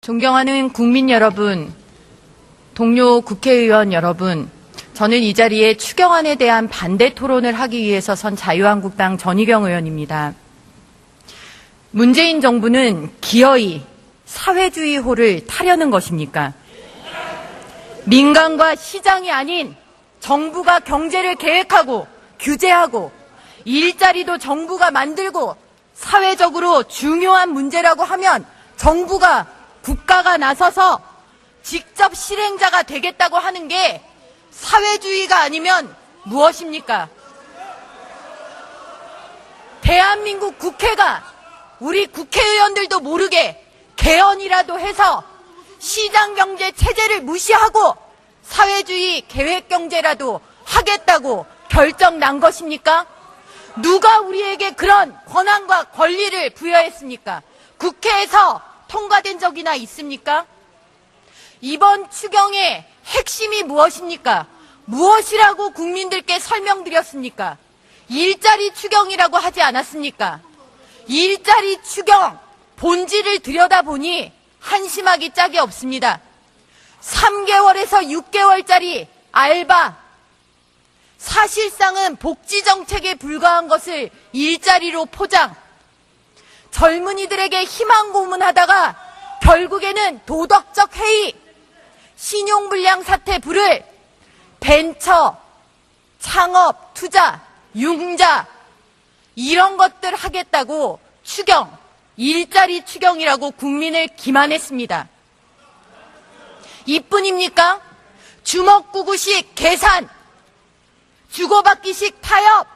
존경하는 국민 여러분, 동료 국회의원 여러분, 저는 이 자리에 추경안에 대한 반대 토론을 하기 위해서 선 자유한국당 전희경 의원입니다. 문재인 정부는 기어이 사회주의 호를 타려는 것입니까? 민간과 시장이 아닌 정부가 경제를 계획하고 규제하고 일자리도 정부가 만들고 사회적으로 중요한 문제라고 하면 정부가 국가가 나서서 직접 실행자가 되겠다고 하는 게 사회주의가 아니면 무엇입니까? 대한민국 국회가 우리 국회의원들도 모르게 개헌이라도 해서 시장경제 체제를 무시하고 사회주의 계획경제라도 하겠다고 결정 난 것입니까? 누가 우리에게 그런 권한과 권리를 부여했습니까? 국회에서 통과된 적이나 있습니까? 이번 추경의 핵심이 무엇입니까? 무엇이라고 국민들께 설명드렸습니까? 일자리 추경이라고 하지 않았습니까? 일자리 추경 본질을 들여다보니 한심하기 짝이 없습니다. 3개월에서 6개월짜리 알바, 사실상은 복지정책에 불과한 것을 일자리로 포장, 젊은이들에게 희망 고문하다가 결국에는 도덕적 해이, 신용불량 사태 불을 벤처, 창업, 투자, 융자 이런 것들 하겠다고 추경, 일자리 추경이라고 국민을 기만했습니다. 이뿐입니까? 주먹구구식 계산, 주고받기식 타협,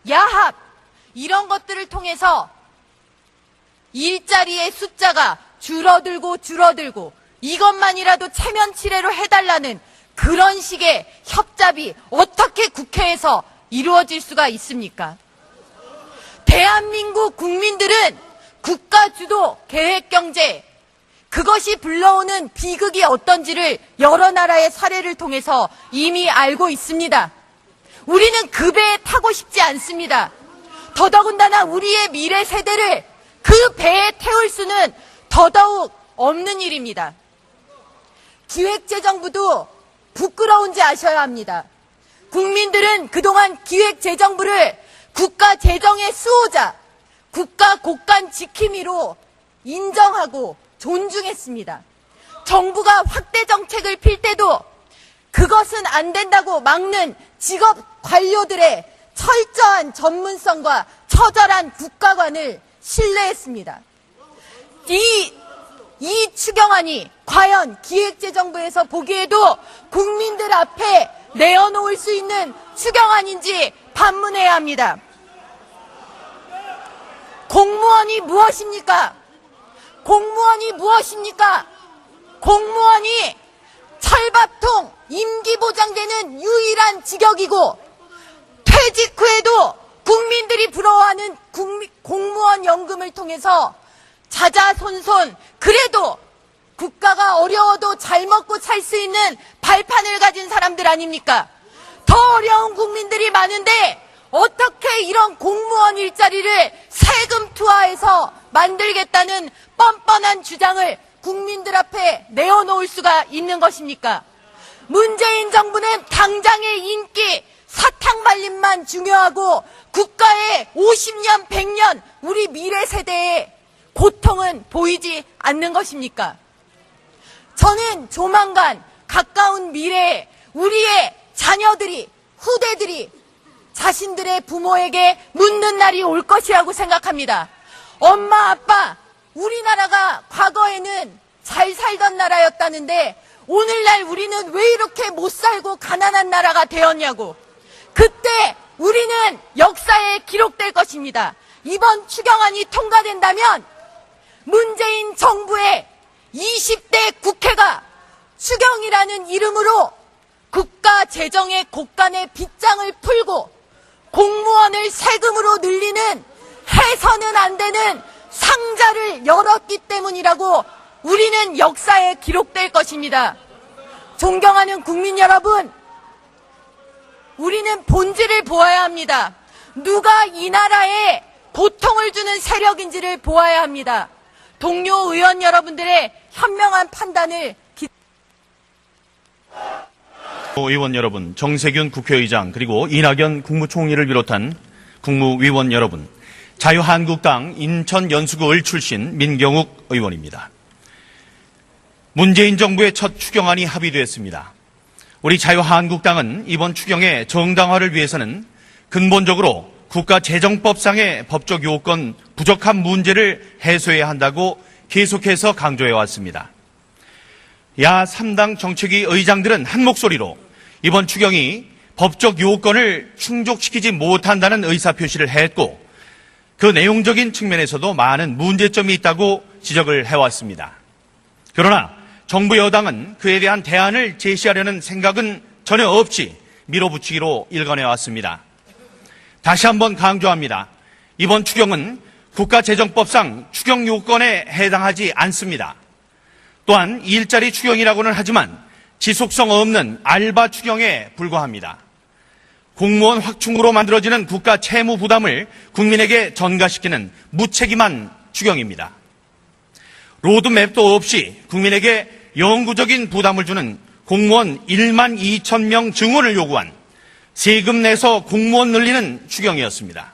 야합 이런 것들을 통해서 일자리의 숫자가 줄어들고 이것만이라도 체면치레로 해달라는 그런 식의 협잡이 어떻게 국회에서 이루어질 수가 있습니까? 대한민국 국민들은 국가주도 계획경제, 그것이 불러오는 비극이 어떤지를 여러 나라의 사례를 통해서 이미 알고 있습니다. 우리는 그 배에 타고 싶지 않습니다. 더더군다나 우리의 미래 세대를 그 배에 태울 수는 더더욱 없는 일입니다. 기획재정부도 부끄러운지 아셔야 합니다. 국민들은 그동안 기획재정부를 국가 재정의 수호자, 국가 곳간 지킴이로 인정하고 존중했습니다. 정부가 확대 정책을 필 때도 그것은 안 된다고 막는 직업 관료들의 철저한 전문성과 처절한 국가관을 신뢰했습니다. 이 추경안이 과연 기획재정부에서 보기에도 국민들 앞에 내어놓을 수 있는 추경안인지 반문해야 합니다. 공무원이 무엇입니까? 공무원이 무엇입니까? 공무원이 철밥통 임기 보장되는 유일한 직역이고 퇴직 후에도 국민들이 부러워하는 공무원 연금을 통해서 자자손손 그래도 국가가 어려워도 잘 먹고 살 수 있는 발판을 가진 사람들 아닙니까? 더 어려운 국민들이 많은데 어떻게 이런 공무원 일자리를 세금 투하해서 만들겠다는 뻔뻔한 주장을 국민들 앞에 내어놓을 수가 있는 것입니까? 문재인 정부는 당장의 인기, 사탕 발림만 중요하고 국가의 50년, 100년 우리 미래 세대의 고통은 보이지 않는 것입니까? 저는 조만간 가까운 미래에 우리의 자녀들이, 후대들이 자신들의 부모에게 묻는 날이 올 것이라고 생각합니다. 엄마, 아빠, 우리나라가 과거에는 잘 살던 나라였다는데 오늘날 우리는 왜 이렇게 못 살고 가난한 나라가 되었냐고. 그때 우리는 역사에 기록될 것입니다. 이번 추경안이 통과된다면 문재인 정부의 20대 국회가 추경이라는 이름으로 국가 재정의 곳간의 빗장을 풀고 공무원을 세금으로 늘리는 해서는 안 되는 상자를 열었기 때문이라고 우리는 역사에 기록될 것입니다. 존경하는 국민 여러분, 우리는 본질을 보아야 합니다. 누가 이 나라에 고통을 주는 세력인지를 보아야 합니다. 동료 의원 여러분들의 현명한 판단을 의원 여러분, 정세균 국회의장 그리고 이낙연 국무총리를 비롯한 국무위원 여러분, 자유한국당 인천 연수구을 출신 민경욱 의원입니다. 문재인 정부의 첫 추경안이 합의됐습니다. 우리 자유한국당은 이번 추경의 정당화를 위해서는 근본적으로 국가재정법상의 법적 요건 부족한 문제를 해소해야 한다고 계속해서 강조해 왔습니다. 야 3당 정책위 의장들은 한 목소리로 이번 추경이 법적 요건을 충족시키지 못한다는 의사표시를 했고 그 내용적인 측면에서도 많은 문제점이 있다고 지적을 해왔습니다. 그러나 정부 여당은 그에 대한 대안을 제시하려는 생각은 전혀 없이 밀어붙이기로 일관해왔습니다. 다시 한번 강조합니다. 이번 추경은 국가재정법상 추경 요건에 해당하지 않습니다. 또한 일자리 추경이라고는 하지만 지속성 없는 알바 추경에 불과합니다. 공무원 확충으로 만들어지는 국가 채무 부담을 국민에게 전가시키는 무책임한 추경입니다. 로드맵도 없이 국민에게 영구적인 부담을 주는 공무원 1만 2천 명 증원을 요구한 세금 내서 공무원 늘리는 추경이었습니다.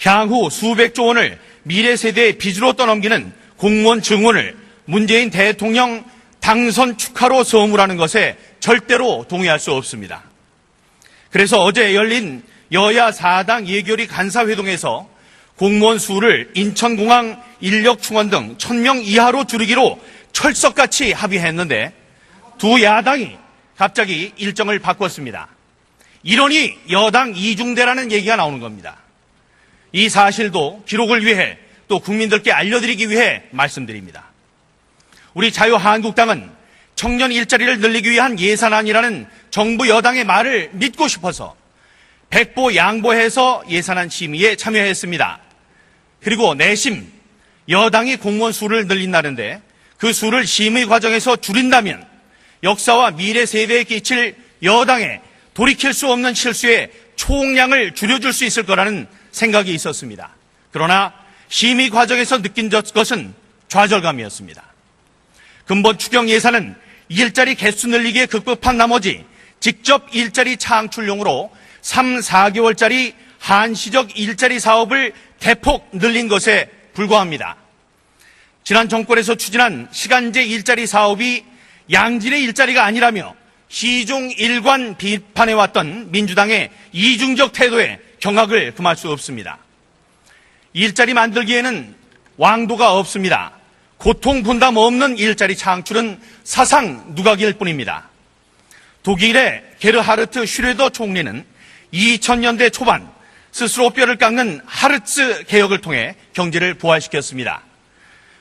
향후 수백조 원을 미래 세대의 빚으로 떠넘기는 공무원 증원을 문재인 대통령 당선 축하로 선물하는 것에 절대로 동의할 수 없습니다. 그래서 어제 열린 여야 4당 예결위 간사회동에서 공무원 수를 인천공항 인력 충원 등 1,000명 이하로 줄이기로 철석같이 합의했는데 두 야당이 갑자기 일정을 바꿨습니다. 이러니 여당 이중대라는 얘기가 나오는 겁니다. 이 사실도 기록을 위해 또 국민들께 알려드리기 위해 말씀드립니다. 우리 자유한국당은 청년 일자리를 늘리기 위한 예산안이라는 정부 여당의 말을 믿고 싶어서 백보 양보해서 예산안 심의에 참여했습니다. 그리고 내심 여당이 공무원 수를 늘린다는데 그 수를 심의 과정에서 줄인다면 역사와 미래 세대에 끼칠 여당의 돌이킬 수 없는 실수의 총량을 줄여줄 수 있을 거라는 생각이 있었습니다. 그러나 심의 과정에서 느낀 것은 좌절감이었습니다. 근본 추경 예산은 일자리 개수 늘리기에 급급한 나머지 직접 일자리 창출용으로 3, 4개월짜리 한시적 일자리 사업을 대폭 늘린 것에 불과합니다. 지난 정권에서 추진한 시간제 일자리 사업이 양질의 일자리가 아니라며 시종 일관 비판해왔던 민주당의 이중적 태도에 경악을 금할 수 없습니다. 일자리 만들기에는 왕도가 없습니다. 고통 분담 없는 일자리 창출은 사상 누각일 뿐입니다. 독일의 게르하르트 슈레더 총리는 2000년대 초반 스스로 뼈를 깎는 하르츠 개혁을 통해 경제를 부활시켰습니다.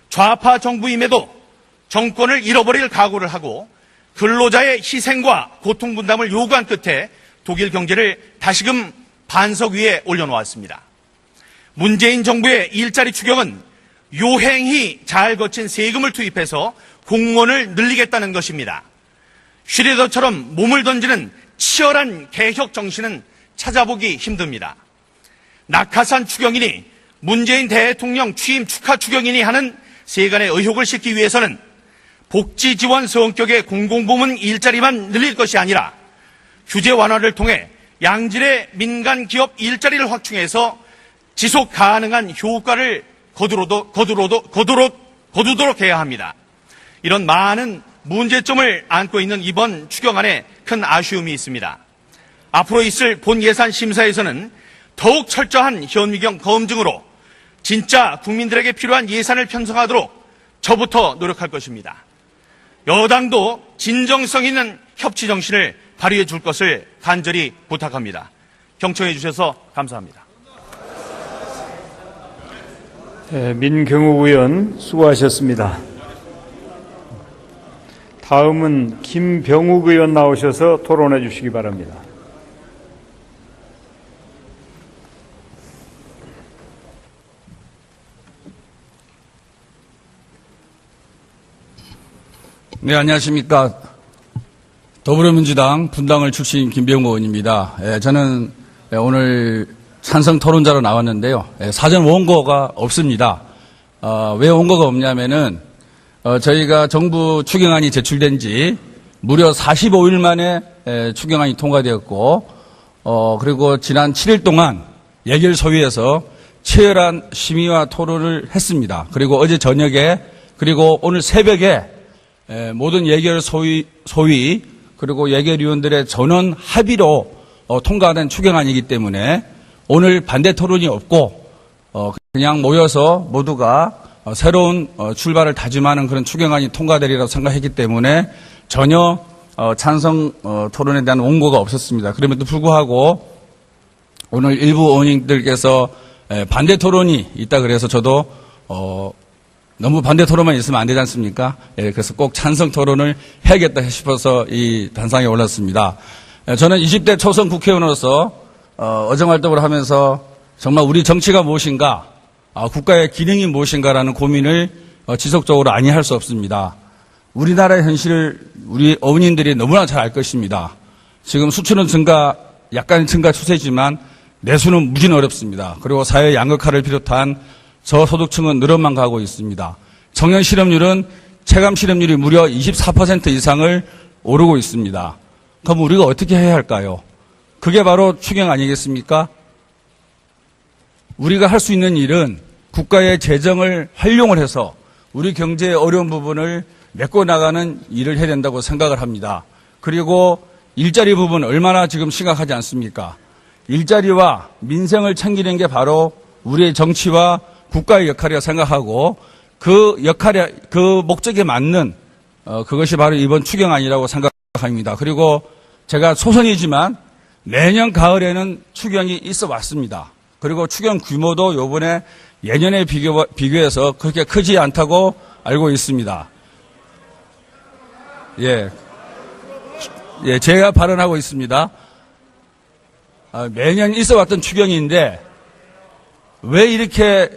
좌파 정부임에도 정권을 잃어버릴 각오를 하고 근로자의 희생과 고통 분담을 요구한 끝에 독일 경제를 다시금 반석 위에 올려놓았습니다. 문재인 정부의 일자리 추경은 요행히 잘 거친 세금을 투입해서 공무원을 늘리겠다는 것입니다. 슈레더처럼 몸을 던지는 치열한 개혁 정신은 찾아보기 힘듭니다. 낙하산 추경이니 문재인 대통령 취임 축하 추경이니 하는 세간의 의혹을 싣기 위해서는 복지 지원 성격의 공공부문 일자리만 늘릴 것이 아니라 규제 완화를 통해 양질의 민간 기업 일자리를 확충해서 지속 가능한 효과를 거두도록 해야 합니다. 이런 많은 문제점을 안고 있는 이번 추경안에 큰 아쉬움이 있습니다. 앞으로 있을 본 예산 심사에서는 더욱 철저한 현미경 검증으로 진짜 국민들에게 필요한 예산을 편성하도록 저부터 노력할 것입니다. 여당도 진정성 있는 협치 정신을 발휘해 줄 것을 간절히 부탁합니다. 경청해 주셔서 감사합니다. 민경욱 의원 수고하셨습니다. 다음은 김병욱 의원 나오셔서 토론해 주시기 바랍니다. 네, 안녕하십니까. 더불어민주당 분당을 출신 김병욱 의원입니다. 저는 오늘 찬성 토론자로 나왔는데요. 사전 원고가 없습니다. 왜 원고가 없냐면은, 저희가 정부 추경안이 제출된 지 무려 45일 만에 추경안이 통과되었고, 그리고 지난 7일 동안 예결소위에서 치열한 심의와 토론을 했습니다. 그리고 어제 저녁에, 그리고 오늘 새벽에 모든 예결소위, 그리고 예결위원들의 전원 합의로 통과된 추경안이기 때문에 오늘 반대 토론이 없고, 그냥 모여서 모두가 새로운 출발을 다짐하는 그런 추경안이 통과되리라고 생각했기 때문에 전혀 찬성 토론에 대한 원고가 없었습니다. 그럼에도 불구하고 오늘 일부 의원님들께서 반대 토론이 있다 그래서 저도 너무 반대 토론만 있으면 안 되지 않습니까? 그래서 꼭 찬성 토론을 해야겠다 싶어서 이 단상에 올랐습니다. 저는 20대 초선 국회의원으로서 어정활동을 하면서 정말 우리 정치가 무엇인가, 국가의 기능이 무엇인가라는 고민을 지속적으로 아니할 수 없습니다. 우리나라의 현실을 우리 어머님들이 너무나 잘 알 것입니다. 지금 수출은 약간 증가 추세지만 내수는 무진 어렵습니다. 그리고 사회 양극화를 비롯한 저소득층은 늘어만 가고 있습니다. 청년 실업률은 체감 실업률이 무려 24% 이상을 오르고 있습니다. 그럼 우리가 어떻게 해야 할까요? 그게 바로 추경 아니겠습니까? 우리가 할 수 있는 일은 국가의 재정을 활용을 해서 우리 경제의 어려운 부분을 메꿔 나가는 일을 해야 된다고 생각을 합니다. 그리고 일자리 부분 얼마나 지금 심각하지 않습니까? 일자리와 민생을 챙기는 게 바로 우리의 정치와 국가의 역할이라고 생각하고 그 목적에 맞는 그것이 바로 이번 추경안이라고 생각합니다. 그리고 제가 소선이지만 매년 가을에는 추경이 있어 왔습니다. 그리고 추경 규모도 요번에 예년에 비교해서 그렇게 크지 않다고 알고 있습니다. 예, 제가 발언하고 있습니다. 매년 있어 왔던 추경인데 왜 이렇게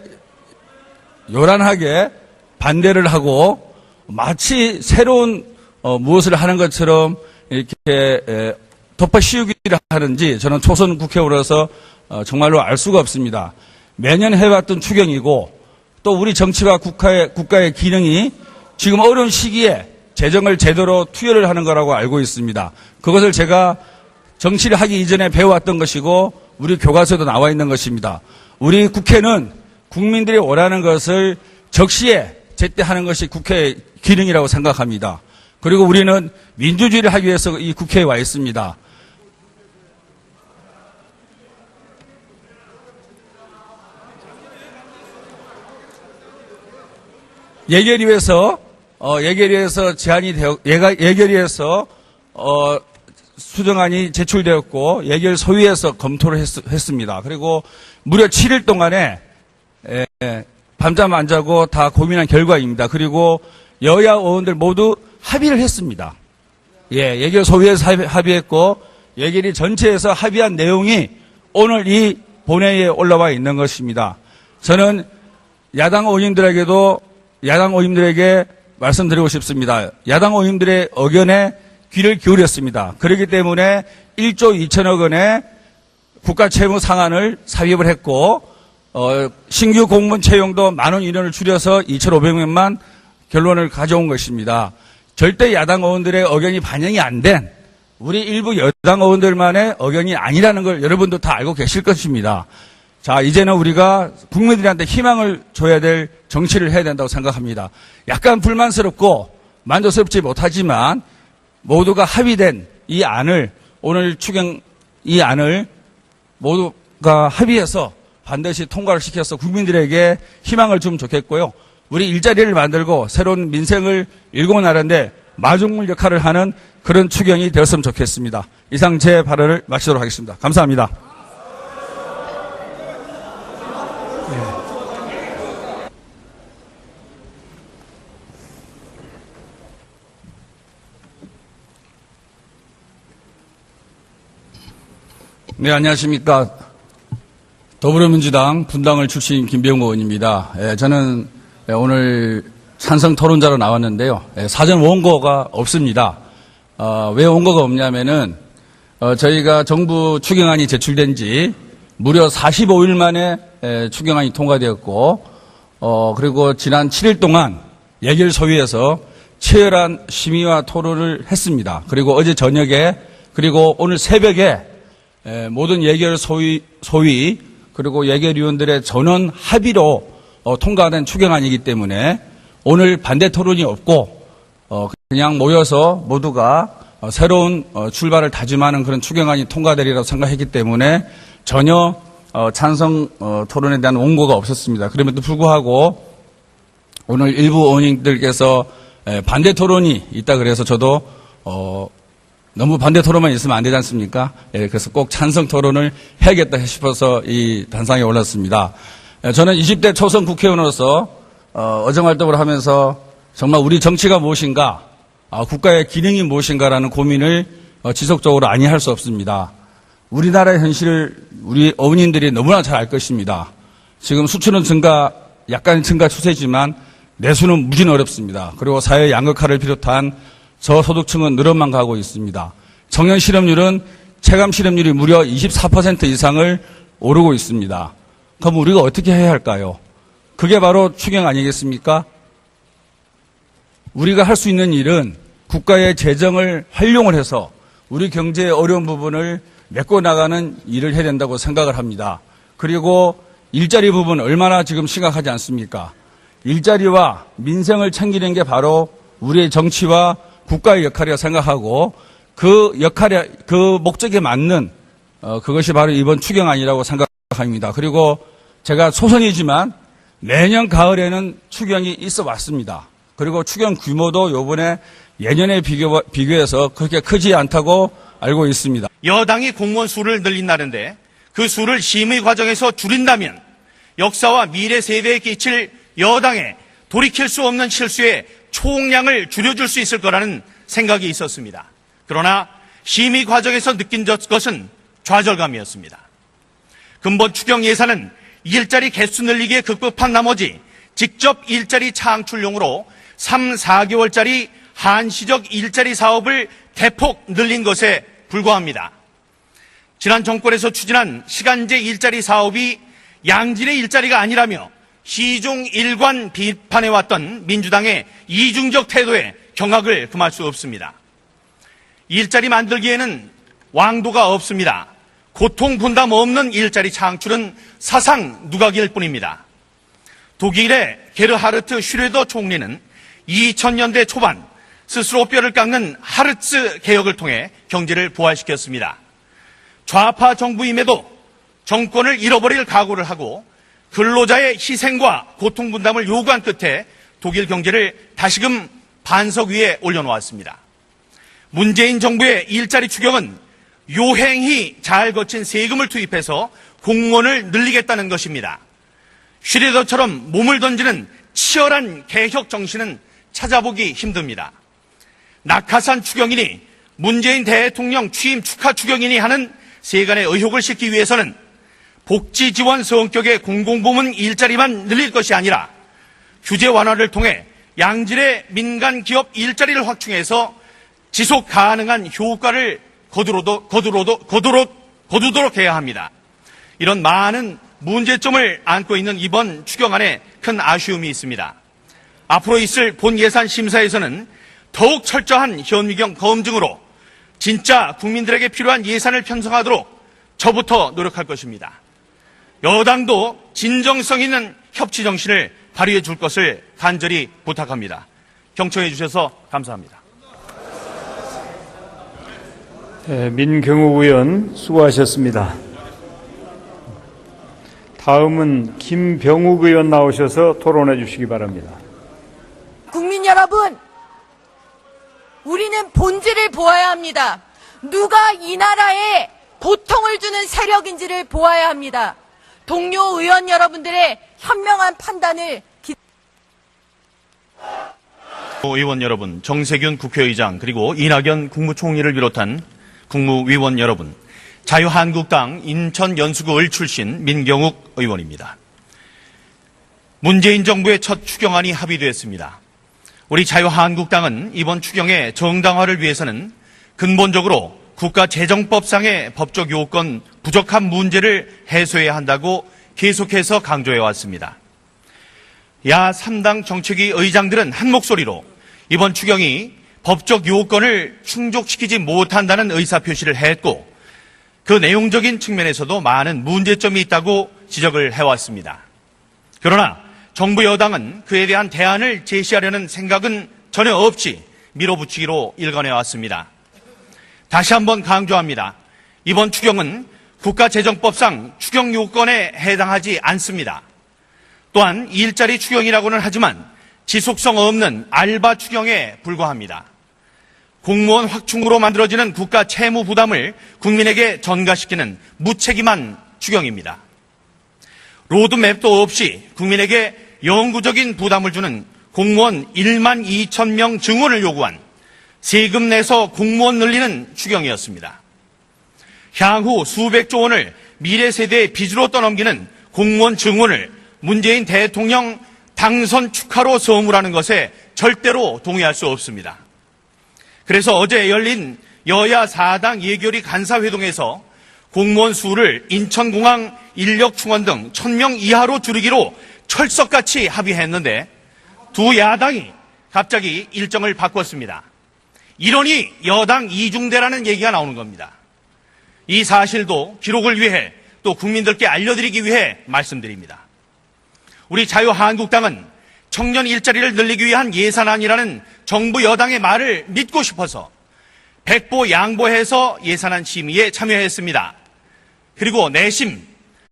요란하게 반대를 하고 마치 새로운 무엇을 하는 것처럼 이렇게 덮어 씌우기를 하는지 저는 초선 국회의원으로서 정말로 알 수가 없습니다. 매년 해왔던 추경이고 또 우리 정치와 국가의 기능이 지금 어려운 시기에 재정을 제대로 투여를 하는 거라고 알고 있습니다. 그것을 제가 정치를 하기 이전에 배워왔던 것이고 우리 교과서에도 나와 있는 것입니다. 우리 국회는 국민들이 원하는 것을 적시에 제때 하는 것이 국회의 기능이라고 생각합니다. 그리고 우리는 민주주의를 하기 위해서 이 국회에 와 있습니다. 예결위에서 수정안이 제출되었고 예결소위에서 검토를 했습니다. 그리고 무려 7일 동안에 밤잠 안 자고 다 고민한 결과입니다. 그리고 여야 의원들 모두 합의를 했습니다. 예결소위에서 합의했고 예결위 전체에서 합의한 내용이 오늘 이 본회의에 올라와 있는 것입니다. 저는 야당 의원님들에게 말씀드리고 싶습니다. 야당 의원님들의 의견에 귀를 기울였습니다. 그렇기 때문에 1조 2천억 원의 국가채무 상한을 삽입을 했고 신규 공무원 채용도 10,000원 인원을 줄여서 2,500명만 결론을 가져온 것입니다. 절대 야당 의원들의 의견이 반영이 안 된 우리 일부 여당 의원들만의 의견이 아니라는 걸 여러분도 다 알고 계실 것입니다. 자, 이제는 우리가 국민들한테 희망을 줘야 될 정치를 해야 된다고 생각합니다. 약간 불만스럽고 만족스럽지 못하지만 모두가 합의된 이 안을 오늘 이 안을 모두가 합의해서 반드시 통과를 시켜서 국민들에게 희망을 주면 좋겠고요. 우리 일자리를 만들고 새로운 민생을 일궈 나가는데 마중물 역할을 하는 그런 추경이 되었으면 좋겠습니다. 이상 제 발언을 마치도록 하겠습니다. 감사합니다. 네, 안녕하십니까. 더불어민주당 분당을 출신 김병우 의원입니다. 저는 오늘 찬성 토론자로 나왔는데요. 사전 원고가 없습니다. 왜 원고가 없냐면은 저희가 정부 추경안이 제출된 지 무려 45일 만에 추경안이 통과되었고 그리고 지난 7일 동안 예결소위에서 치열한 심의와 토론을 했습니다. 그리고 어제 저녁에 그리고 오늘 새벽에 모든 예결소위 그리고 예결위원들의 전원 합의로 통과된 추경안이기 때문에 오늘 반대 토론이 없고 그냥 모여서 모두가 새로운 출발을 다짐하는 그런 추경안이 통과되리라고 생각했기 때문에 전혀 찬성 토론에 대한 원고가 없었습니다. 그럼에도 불구하고 오늘 일부 의원님들께서 반대 토론이 있다 그래서 저도 너무 반대 토론만 있으면 안 되지 않습니까? 그래서 꼭 찬성 토론을 해야겠다 싶어서 이 단상에 올랐습니다. 저는 20대 초선 국회의원으로서 의정활동을 하면서 정말 우리 정치가 무엇인가, 국가의 기능이 무엇인가라는 고민을 지속적으로 아니할 수 없습니다. 우리나라의 현실을 우리 어머님들이 너무나 잘 알 것입니다. 지금 수출은 약간 증가 추세지만 내수는 무진 어렵습니다. 그리고 사회 양극화를 비롯한 저소득층은 늘어만 가고 있습니다. 청년 실업률은 체감 실업률이 무려 24% 이상을 오르고 있습니다. 그럼 우리가 어떻게 해야 할까요? 그게 바로 추경 아니겠습니까? 우리가 할 수 있는 일은 국가의 재정을 활용을 해서 우리 경제의 어려운 부분을 메꿔나가는 일을 해야 된다고 생각을 합니다. 그리고 일자리 부분 얼마나 지금 심각하지 않습니까? 일자리와 민생을 챙기는 게 바로 우리의 정치와 국가의 역할이라고 생각하고 그 목적에 맞는 그것이 바로 이번 추경안이라고 생각합니다. 그리고 제가 소선이지만 매년 가을에는 추경이 있어 왔습니다. 그리고 추경 규모도 요번에 예년에 비교해서 그렇게 크지 않다고 알고 있습니다. 여당이 공무원 수를 늘린다는데 그 수를 심의 과정에서 줄인다면 역사와 미래 세대에 끼칠 여당의 돌이킬 수 없는 실수의 총량을 줄여줄 수 있을 거라는 생각이 있었습니다. 그러나 심의 과정에서 느낀 것은 좌절감이었습니다. 근본 추경 예산은 일자리 개수 늘리기에 급급한 나머지 직접 일자리 창출용으로 3, 4개월짜리 한시적 일자리 사업을 대폭 늘린 것에 불과합니다. 지난 정권에서 추진한 시간제 일자리 사업이 양질의 일자리가 아니라며 시종 일관 비판해왔던 민주당의 이중적 태도에 경악을 금할 수 없습니다. 일자리 만들기에는 왕도가 없습니다. 고통 분담 없는 일자리 창출은 사상 누각일 뿐입니다. 독일의 게르하르트 슈레더 총리는 2000년대 초반 스스로 뼈를 깎는 하르츠 개혁을 통해 경제를 부활시켰습니다. 좌파 정부임에도 정권을 잃어버릴 각오를 하고 근로자의 희생과 고통 분담을 요구한 끝에 독일 경제를 다시금 반석 위에 올려놓았습니다. 문재인 정부의 일자리 추경은 요행히 잘 거친 세금을 투입해서 공무원을 늘리겠다는 것입니다. 슈레더처럼 몸을 던지는 치열한 개혁 정신은 찾아보기 힘듭니다. 낙하산 추경이니 문재인 대통령 취임 축하 추경이니 하는 세간의 의혹을 싣기 위해서는 복지 지원 성격의 공공부문 일자리만 늘릴 것이 아니라 규제 완화를 통해 양질의 민간 기업 일자리를 확충해서 지속 가능한 효과를 거두도록 해야 합니다. 이런 많은 문제점을 안고 있는 이번 추경안에 큰 아쉬움이 있습니다. 앞으로 있을 본 예산 심사에서는 더욱 철저한 현미경 검증으로 진짜 국민들에게 필요한 예산을 편성하도록 저부터 노력할 것입니다. 여당도 진정성 있는 협치 정신을 발휘해 줄 것을 간절히 부탁합니다. 경청해 주셔서 감사합니다. 민경욱 의원 수고하셨습니다. 다음은 김병욱 의원 나오셔서 토론해 주시기 바랍니다. 국민 여러분, 우리는 본질을 보아야 합니다. 누가 이 나라에 고통을 주는 세력인지를 보아야 합니다. 동료 의원 여러분들의 현명한 판단을 의원 여러분, 정세균 국회의장 그리고 이낙연 국무총리를 비롯한 국무위원 여러분, 자유한국당 인천 연수구을 출신 민경욱 의원입니다. 문재인 정부의 첫 추경안이 합의됐습니다. 우리 자유한국당은 이번 추경의 정당화를 위해서는 근본적으로 국가재정법상의 법적 요건 부족한 문제를 해소해야 한다고 계속해서 강조해 왔습니다. 야 3당 정책위 의장들은 한 목소리로 이번 추경이 법적 요건을 충족시키지 못한다는 의사표시를 했고 그 내용적인 측면에서도 많은 문제점이 있다고 지적을 해왔습니다. 그러나 정부 여당은 그에 대한 대안을 제시하려는 생각은 전혀 없이 밀어붙이기로 일관해왔습니다. 다시 한번 강조합니다. 이번 추경은 국가재정법상 추경 요건에 해당하지 않습니다. 또한 일자리 추경이라고는 하지만 지속성 없는 알바 추경에 불과합니다. 공무원 확충으로 만들어지는 국가 채무 부담을 국민에게 전가시키는 무책임한 추경입니다. 로드맵도 없이 국민에게 영구적인 부담을 주는 공무원 1만 2천 명 증원을 요구한 세금 내서 공무원 늘리는 추경이었습니다. 향후 수백조 원을 미래 세대의 빚으로 떠넘기는 공무원 증원을 문재인 대통령 당선 축하로 선물하는 것에 절대로 동의할 수 없습니다. 그래서 어제 열린 여야 4당 예결위 간사회동에서 공무원 수를 인천공항 인력 충원 등 1,000명 이하로 줄이기로 철석같이 합의했는데 두 야당이 갑자기 일정을 바꿨습니다. 이러니 여당 이중대라는 얘기가 나오는 겁니다. 이 사실도 기록을 위해 또 국민들께 알려드리기 위해 말씀드립니다. 우리 자유한국당은 청년 일자리를 늘리기 위한 예산안이라는 정부 여당의 말을 믿고 싶어서 백보양보해서 예산안 심의에 참여했습니다. 그리고 내심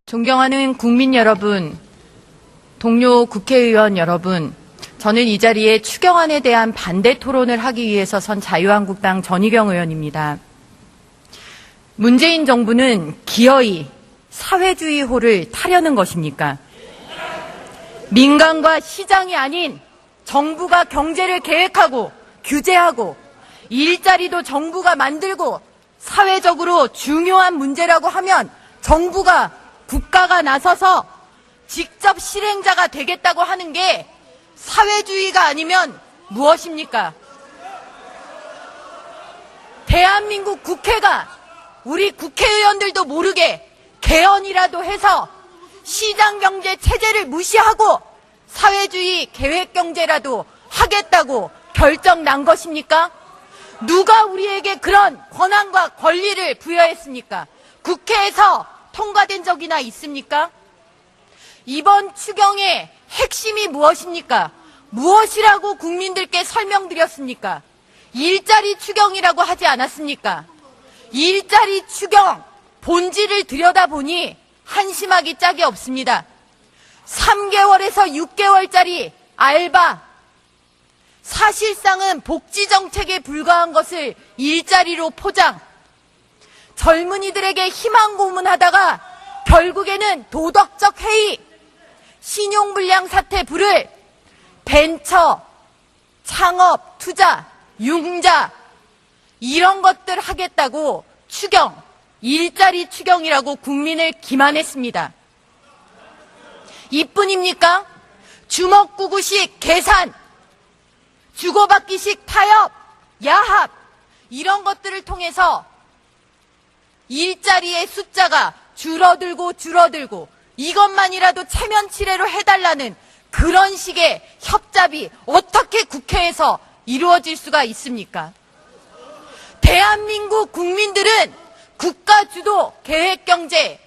존경하는 국민 여러분, 동료 국회의원 여러분, 저는 이 자리에 추경안에 대한 반대 토론을 하기 위해서 선 자유한국당 전희경 의원입니다. 문재인 정부는 기어이 사회주의 호를 타려는 것입니까? 민간과 시장이 아닌 정부가 경제를 계획하고 규제하고 일자리도 정부가 만들고 사회적으로 중요한 문제라고 하면 정부가 국가가 나서서 직접 실행자가 되겠다고 하는 게 사회주의가 아니면 무엇입니까? 대한민국 국회가 우리 국회의원들도 모르게 개헌이라도 해서 시장경제 체제를 무시하고 사회주의 계획경제라도 하겠다고 결정 난 것입니까? 누가 우리에게 그런 권한과 권리를 부여했습니까? 국회에서 통과된 적이나 있습니까? 이번 추경의 핵심이 무엇입니까? 무엇이라고 국민들께 설명드렸습니까? 일자리 추경이라고 하지 않았습니까? 일자리 추경 본질을 들여다보니 한심하기 짝이 없습니다. 3개월에서 6개월짜리 알바, 사실상은 복지정책에 불과한 것을 일자리로 포장, 젊은이들에게 희망 고문하다가 결국에는 도덕적 해이, 신용불량 사태 불을 벤처, 창업, 투자, 융자 이런 것들 하겠다고 추경, 일자리 추경이라고 국민을 기만했습니다. 이뿐입니까? 주먹구구식 계산, 주고받기식 타협, 야합 이런 것들을 통해서 일자리의 숫자가 줄어들고 이것만이라도 체면치레로 해달라는 그런 식의 협잡이 어떻게 국회에서 이루어질 수가 있습니까? 대한민국 국민들은 국가주도 계획경제,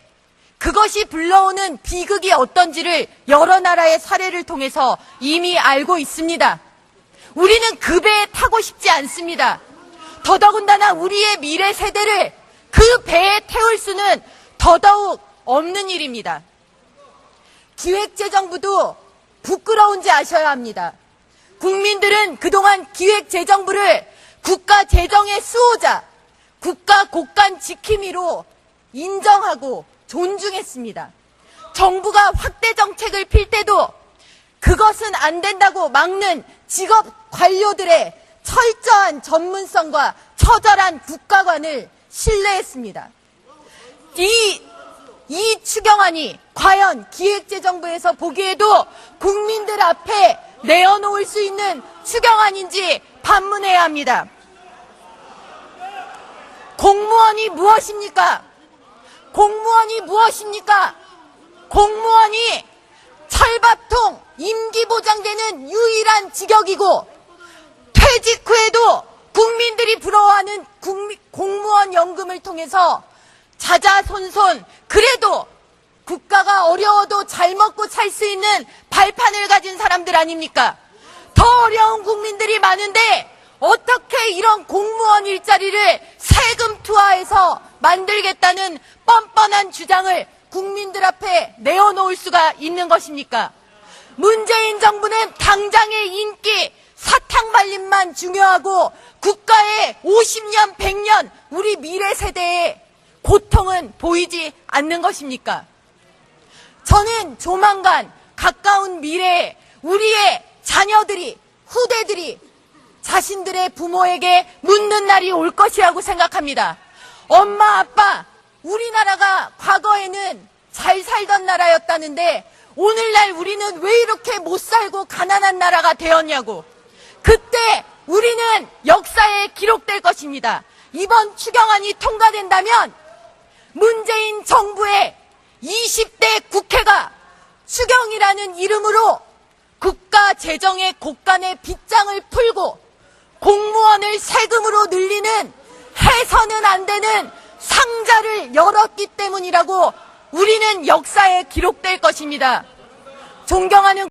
그것이 불러오는 비극이 어떤지를 여러 나라의 사례를 통해서 이미 알고 있습니다. 우리는 그 배에 타고 싶지 않습니다. 더더군다나 우리의 미래 세대를 그 배에 태울 수는 더더욱 없는 일입니다. 기획재정부도 부끄러운지 아셔야 합니다. 국민들은 그동안 기획재정부를 국가재정의 수호자, 국가 곳간 지킴이로 인정하고 존중했습니다. 정부가 확대 정책을 필 때도 그것은 안 된다고 막는 직업 관료들의 철저한 전문성과 처절한 국가관을 신뢰했습니다. 이 추경안이 과연 기획재정부에서 보기에도 국민들 앞에 내어놓을 수 있는 추경안인지 반문해야 합니다. 공무원이 무엇입니까? 공무원이 무엇입니까? 공무원이 철밥통 임기 보장되는 유일한 직역이고 퇴직 후에도 국민들이 부러워하는 공무원 연금을 통해서 자자손손 그래도 국가가 어려워도 잘 먹고 살 수 있는 발판을 가진 사람들 아닙니까? 더 어려운 국민들이 많은데 어떻게 이런 공무원 일자리를 세금 투하해서 만들겠다는 뻔뻔한 주장을 국민들 앞에 내어놓을 수가 있는 것입니까? 문재인 정부는 당장의 인기, 사탕 발림만 중요하고 국가의 50년, 100년 우리 미래 세대의 고통은 보이지 않는 것입니까? 저는 조만간 가까운 미래에 우리의 자녀들이, 후대들이 자신들의 부모에게 묻는 날이 올 것이라고 생각합니다. 엄마, 아빠, 우리나라가 과거에는 잘 살던 나라였다는데 오늘날 우리는 왜 이렇게 못 살고 가난한 나라가 되었냐고. 그때 우리는 역사에 기록될 것입니다. 이번 추경안이 통과된다면 문재인 정부의 20대 국회가 추경이라는 이름으로 국가 재정의 곳간의 빗장을 풀고 공무원을 세금으로 늘리는 해서는 안 되는 상자를 열었기 때문이라고 우리는 역사에 기록될 것입니다. 존경하는